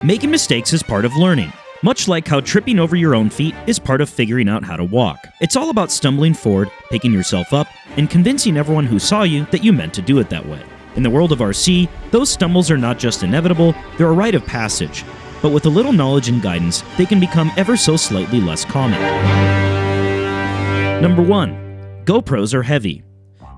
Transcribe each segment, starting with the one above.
Making mistakes is part of learning, much like how tripping over your own feet is part of figuring out how to walk. It's all about stumbling forward, picking yourself up, and convincing everyone who saw you that you meant to do it that way. In the world of RC, those stumbles are not just inevitable, they're a rite of passage. But with a little knowledge and guidance, they can become ever so slightly less common. Number 1. GoPros are heavy.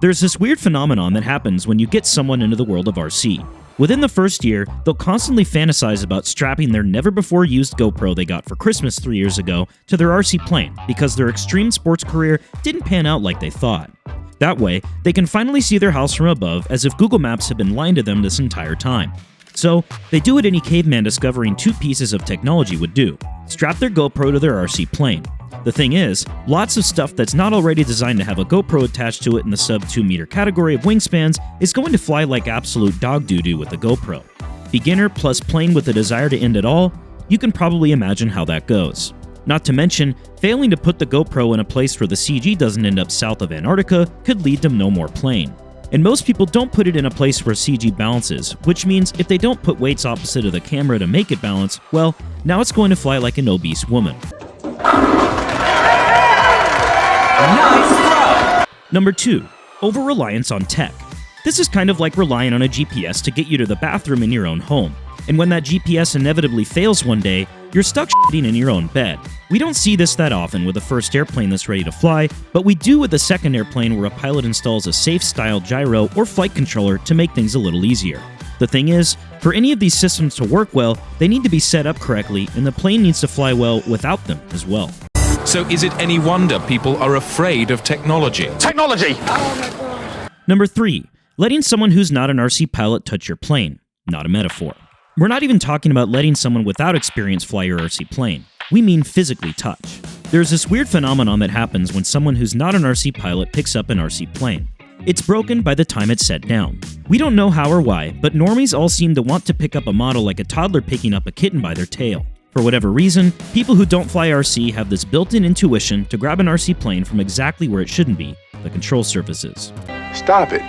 There's this weird phenomenon that happens when you get someone into the world of RC. Within the first year, they'll constantly fantasize about strapping their never-before-used GoPro they got for Christmas 3 years ago to their RC plane because their extreme sports career didn't pan out like they thought. That way, they can finally see their house from above as if Google Maps had been lying to them this entire time. So, they do what any caveman discovering 2 pieces of technology would do: strap their GoPro to their RC plane. The thing is, lots of stuff that's not already designed to have a GoPro attached to it in the sub 2 meter category of wingspans is going to fly like absolute dog doo-doo with the GoPro. Beginner plus plane with a desire to end it all, you can probably imagine how that goes. Not to mention, failing to put the GoPro in a place where the CG doesn't end up south of Antarctica could lead to no more plane. And most people don't put it in a place where CG balances, which means if they don't put weights opposite of the camera to make it balance, well, now it's going to fly like an obese woman. Nice. Number 2. Over-reliance on tech. This is kind of like relying on a GPS to get you to the bathroom in your own home. And when that GPS inevitably fails one day, you're stuck shitting in your own bed. We don't see this that often with a first airplane that's ready to fly, but we do with a second airplane where a pilot installs a safe-style gyro or flight controller to make things a little easier. The thing is, for any of these systems to work well, they need to be set up correctly, and the plane needs to fly well without them as well. So is it any wonder people are afraid of technology? Technology! Oh my God. Number 3. Letting someone who's not an RC pilot touch your plane. Not a metaphor. We're not even talking about letting someone without experience fly your RC plane. We mean physically touch. There's this weird phenomenon that happens when someone who's not an RC pilot picks up an RC plane. It's broken by the time it's set down. We don't know how or why, but normies all seem to want to pick up a model like a toddler picking up a kitten by their tail. For whatever reason, people who don't fly RC have this built-in intuition to grab an RC plane from exactly where it shouldn't be, the control surfaces. Stop it.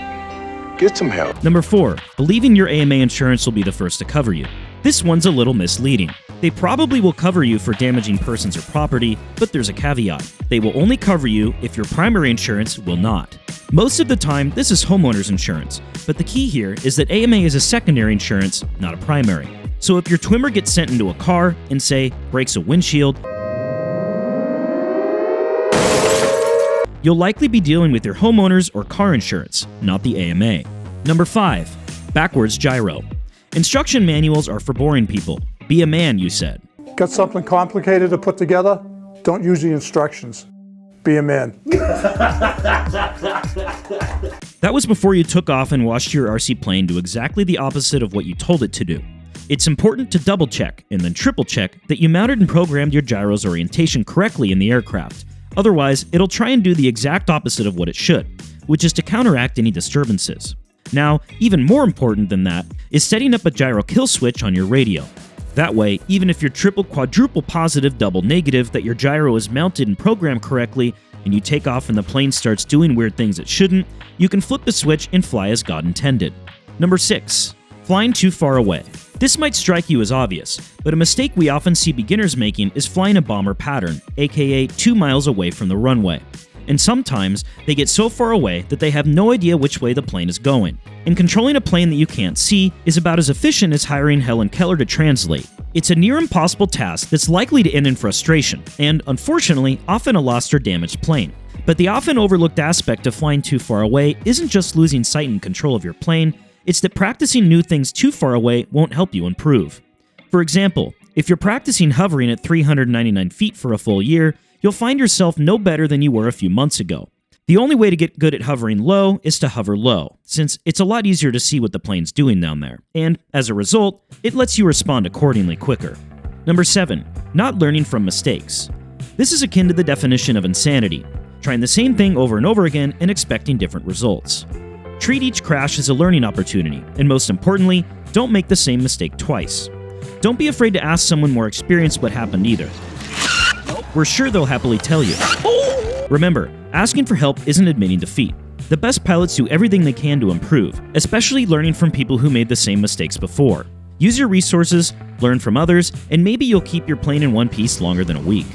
Get some help. Number 4. Believing your AMA insurance will be the first to cover you. This one's a little misleading. They probably will cover you for damaging persons or property, but there's a caveat. They will only cover you if your primary insurance will not. Most of the time, this is homeowner's insurance, but the key here is that AMA is a secondary insurance, not a primary. So if your twimmer gets sent into a car and, say, breaks a windshield, you'll likely be dealing with your homeowner's or car insurance, not the AMA. Number 5. Backwards gyro. Instruction manuals are for boring people. Be a man, you said. Got something complicated to put together? Don't use the instructions. Be a man. That was before you took off and watched your RC plane do exactly the opposite of what you told it to do. It's important to double check and then triple check that you mounted and programmed your gyro's orientation correctly in the aircraft. Otherwise, it'll try and do the exact opposite of what it should, which is to counteract any disturbances. Now, even more important than that is setting up a gyro kill switch on your radio. That way, even if you're triple, quadruple positive, double negative that your gyro is mounted and programmed correctly, and you take off and the plane starts doing weird things it shouldn't, you can flip the switch and fly as God intended. Number 6. Flying too far away. This might strike you as obvious, but a mistake we often see beginners making is flying a bomber pattern, aka 2 miles away from the runway. And sometimes, they get so far away that they have no idea which way the plane is going. And controlling a plane that you can't see is about as efficient as hiring Helen Keller to translate. It's a near impossible task that's likely to end in frustration, and unfortunately, often a lost or damaged plane. But the often overlooked aspect of flying too far away isn't just losing sight and control of your plane, it's that practicing new things too far away won't help you improve. For example, if you're practicing hovering at 399 feet for a full year, you'll find yourself no better than you were a few months ago. The only way to get good at hovering low is to hover low, since it's a lot easier to see what the plane's doing down there, and as a result, it lets you respond accordingly quicker. Number 7. Not learning from mistakes. This is akin to the definition of insanity, trying the same thing over and over again and expecting different results. Treat each crash as a learning opportunity, and most importantly, don't make the same mistake twice. Don't be afraid to ask someone more experienced what happened either. We're sure they'll happily tell you. Remember, asking for help isn't admitting defeat. The best pilots do everything they can to improve, especially learning from people who made the same mistakes before. Use your resources, learn from others, and maybe you'll keep your plane in one piece longer than a week.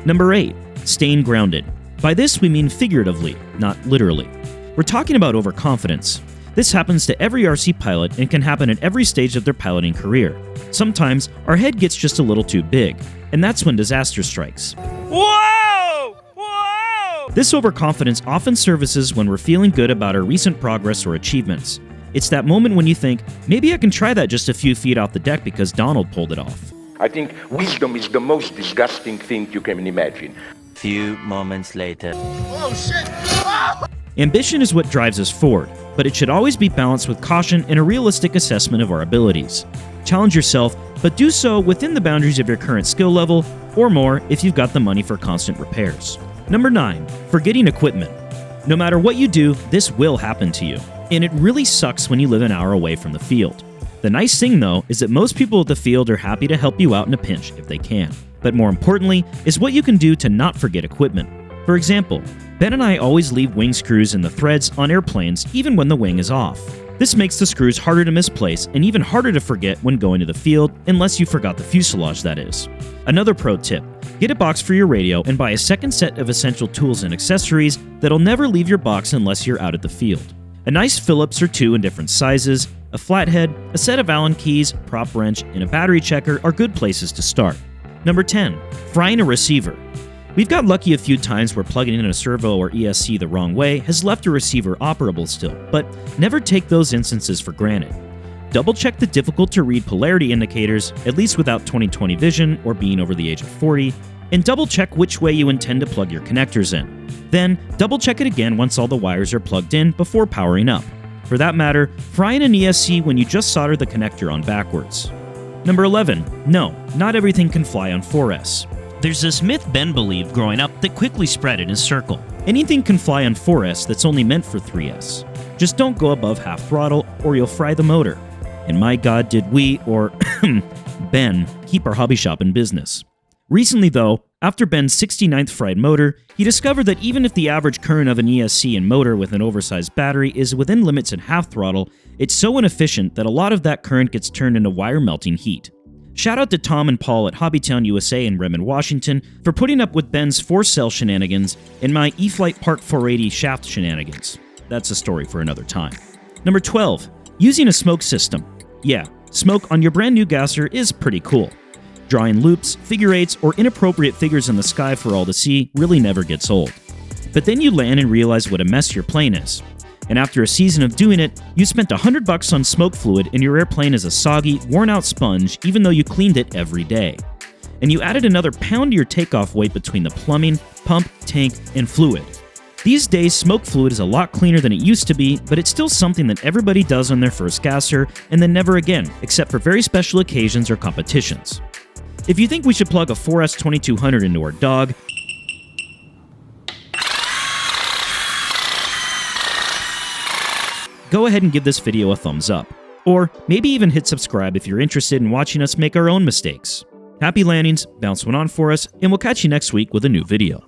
Number 8. Staying grounded. By this we mean figuratively, not literally. We're talking about overconfidence. This happens to every RC pilot and can happen at every stage of their piloting career. Sometimes our head gets just a little too big, and that's when disaster strikes. Whoa! Whoa! This overconfidence often surfaces when we're feeling good about our recent progress or achievements. It's that moment when you think, maybe I can try that just a few feet off the deck because Donald pulled it off. I think wisdom is the most disgusting thing you can imagine. Few moments later. Oh shit! Ambition is what drives us forward, but it should always be balanced with caution and a realistic assessment of our abilities. Challenge yourself, but do so within the boundaries of your current skill level, or more if you've got the money for constant repairs. Number 9. Forgetting equipment. No matter what you do, this will happen to you, and it really sucks when you live an hour away from the field. The nice thing, though, is that most people at the field are happy to help you out in a pinch if they can. But more importantly, is what you can do to not forget equipment. For example, Ben and I always leave wing screws in the threads on airplanes even when the wing is off. This makes the screws harder to misplace and even harder to forget when going to the field, unless you forgot the fuselage, that is. Another pro tip, get a box for your radio and buy a second set of essential tools and accessories that'll never leave your box unless you're out at the field. A nice Phillips or two in different sizes, a flathead, a set of Allen keys, prop wrench, and a battery checker are good places to start. Number 10. Frying a receiver. We've got lucky a few times where plugging in a servo or ESC the wrong way has left a receiver operable still, but never take those instances for granted. Double check the difficult to read polarity indicators, at least without 20/20 vision or being over the age of 40, and double check which way you intend to plug your connectors in. Then, double check it again once all the wires are plugged in before powering up. For that matter, frying an ESC when you just solder the connector on backwards. Number 11. No, not everything can fly on 4S. There's this myth Ben believed growing up that quickly spread in his circle. Anything can fly on 4S that's only meant for 3S. Just don't go above half throttle or you'll fry the motor. And my God, did we, or Ben, keep our hobby shop in business. Recently though, after Ben's 69th fried motor, he discovered that even if the average current of an ESC and motor with an oversized battery is within limits at half throttle, it's so inefficient that a lot of that current gets turned into wire melting heat. Shout out to Tom and Paul at Hobbytown USA in Redmond, Washington for putting up with Ben's 4-cell shenanigans and my E-Flight Park 480 shaft shenanigans. That's a story for another time. Number 12. Using a smoke system. Yeah, smoke on your brand new gasser is pretty cool. Drawing loops, figure eights, or inappropriate figures in the sky for all to see really never gets old. But then you land and realize what a mess your plane is. And after a season of doing it, you spent $100 on smoke fluid and your airplane is a soggy, worn-out sponge even though you cleaned it every day. And you added another pound to your takeoff weight between the plumbing, pump, tank, and fluid. These days, smoke fluid is a lot cleaner than it used to be, but it's still something that everybody does on their first gasser, and then never again, except for very special occasions or competitions. If you think we should plug a 4S 2200 into our dog, go ahead and give this video a thumbs up. Or maybe even hit subscribe if you're interested in watching us make our own mistakes. Happy landings, bounce one on for us, and we'll catch you next week with a new video.